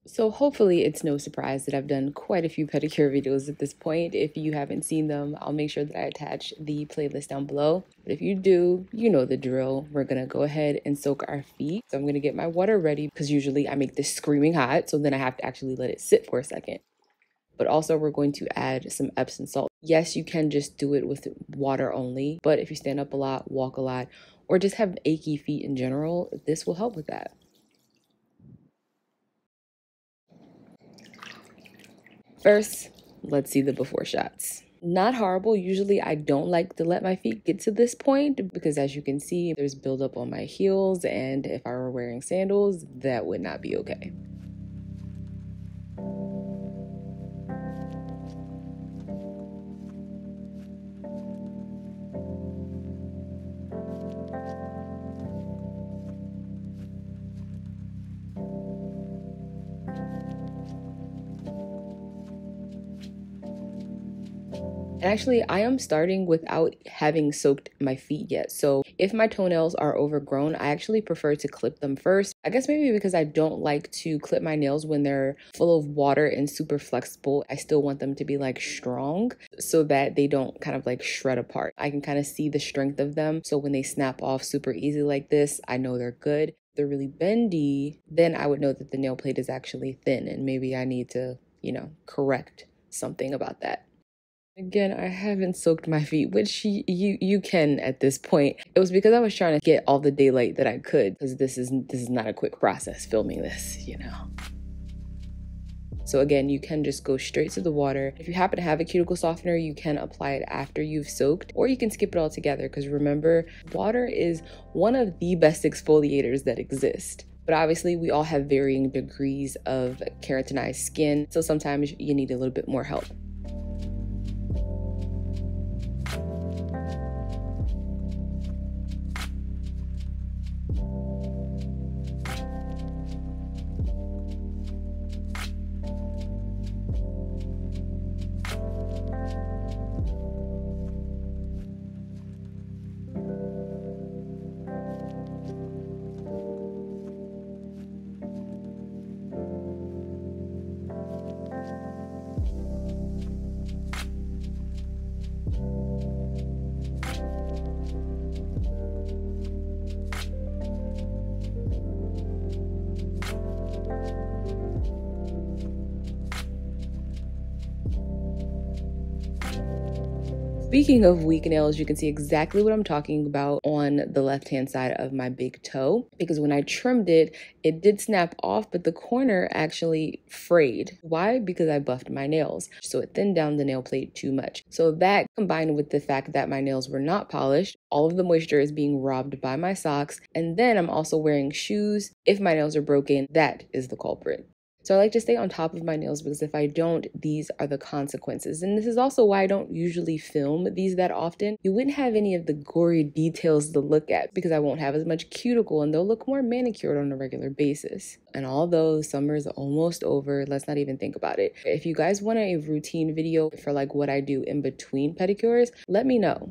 So hopefully it's no surprise that I've done quite a few pedicure videos at this point. If you haven't seen them, I'll make sure that I attach the playlist down below. But if you do, you know the drill. We're gonna go ahead and soak our feet. So I'm gonna get my water ready because usually I make this screaming hot, so then I have to actually let it sit for a second. But also we're going to add some Epsom salt. Yes, you can just do it with water only, but if you stand up a lot, walk a lot, or just have achy feet in general, this will help with that. First, let's see the before shots. Not horrible. Usually I don't like to let my feet get to this point because as you can see, there's buildup on my heels, and if I were wearing sandals, that would not be okay. And actually, I am starting without having soaked my feet yet. So if my toenails are overgrown, I actually prefer to clip them first. I guess maybe because I don't like to clip my nails when they're full of water and super flexible. I still want them to be like strong so that they don't kind of like shred apart. I can kind of see the strength of them. So when they snap off super easy like this, I know they're good. If they're really bendy, then I would know that the nail plate is actually thin and maybe I need to, correct something about that. Again, I haven't soaked my feet, which you can at this point. It was because I was trying to get all the daylight that I could, because this is not a quick process filming this. So again, you can just go straight to the water. If you happen to have a cuticle softener, you can apply it after you've soaked, or you can skip it all together, because remember, water is one of the best exfoliators that exist. But obviously, we all have varying degrees of keratinized skin, so sometimes you need a little bit more help. Speaking of weak nails, you can see exactly what I'm talking about on the left-hand side of my big toe, because when I trimmed it, it did snap off, but the corner actually frayed. Why? Because I buffed my nails. So it thinned down the nail plate too much. So that, combined with the fact that my nails were not polished, all of the moisture is being robbed by my socks. And then I'm also wearing shoes. If my nails are broken, that is the culprit. So I like to stay on top of my nails because if I don't, these are the consequences. And this is also why I don't usually film these that often. You wouldn't have any of the gory details to look at because I won't have as much cuticle and they'll look more manicured on a regular basis. And although summer is almost over, let's not even think about it. If you guys want a routine video for like what I do in between pedicures, let me know.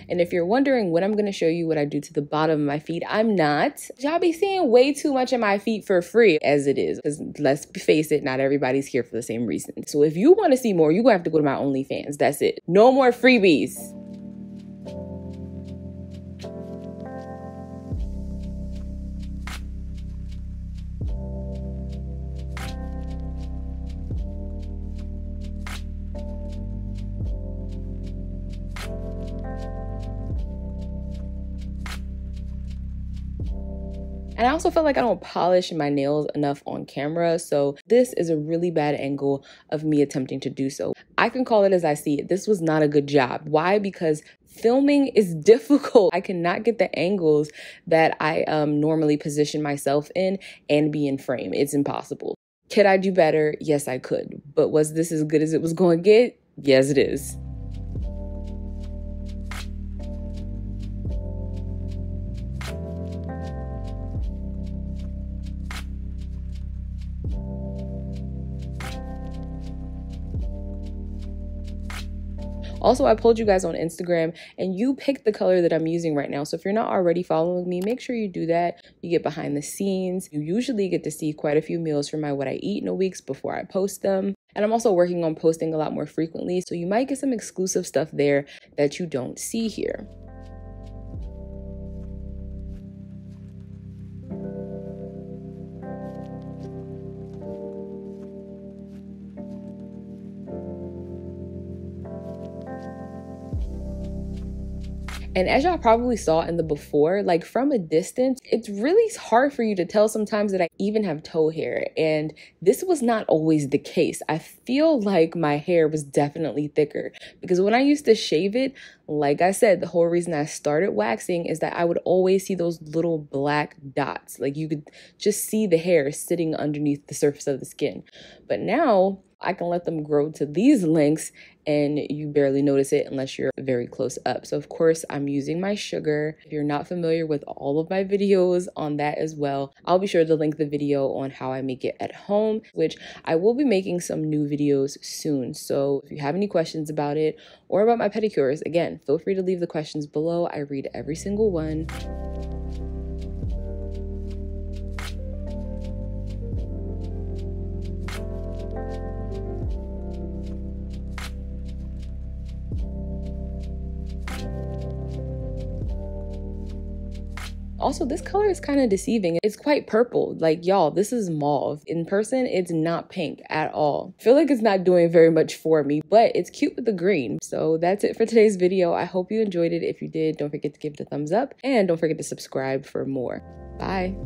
And if you're wondering when I'm going to show you what I do to the bottom of my feet, I'm not. Y'all be seeing way too much of my feet for free as it is. Because let's face it, not everybody's here for the same reason. So if you want to see more, you're going to have to go to my OnlyFans. That's it. No more freebies. And I also feel like I don't polish my nails enough on camera, so this is a really bad angle of me attempting to do so. I can call it as I see it. This was not a good job. Why? Because filming is difficult. I cannot get the angles that I normally position myself in and be in frame. It's impossible. Could I do better? Yes, I could. But was this as good as it was going to get? Yes, it is. Also, I pulled you guys on Instagram and you picked the color that I'm using right now. So if you're not already following me, make sure you do that. You get behind the scenes. You usually get to see quite a few meals from my what I eat in a week before I post them. And I'm also working on posting a lot more frequently. So you might get some exclusive stuff there that you don't see here. And as y'all probably saw in the before, like from a distance, it's really hard for you to tell sometimes that I even have toe hair. And this was not always the case. I feel like my hair was definitely thicker because when I used to shave it, like I said, the whole reason I started waxing is that I would always see those little black dots. Like you could just see the hair sitting underneath the surface of the skin. But now I can let them grow to these lengths and you barely notice it unless you're very close up. So of course I'm using my sugar. If you're not familiar with all of my videos on that as well, I'll be sure to link the video on how I make it at home, which I will be making some new videos soon. So if you have any questions about it or about my pedicures, again, feel free to leave the questions below. I read every single one. Also, this color is kind of deceiving. It's quite purple. Like, y'all, this is mauve. In person, it's not pink at all. I feel like it's not doing very much for me, but it's cute with the green. So that's it for today's video. I hope you enjoyed it. If you did, don't forget to give it a thumbs up and don't forget to subscribe for more. Bye.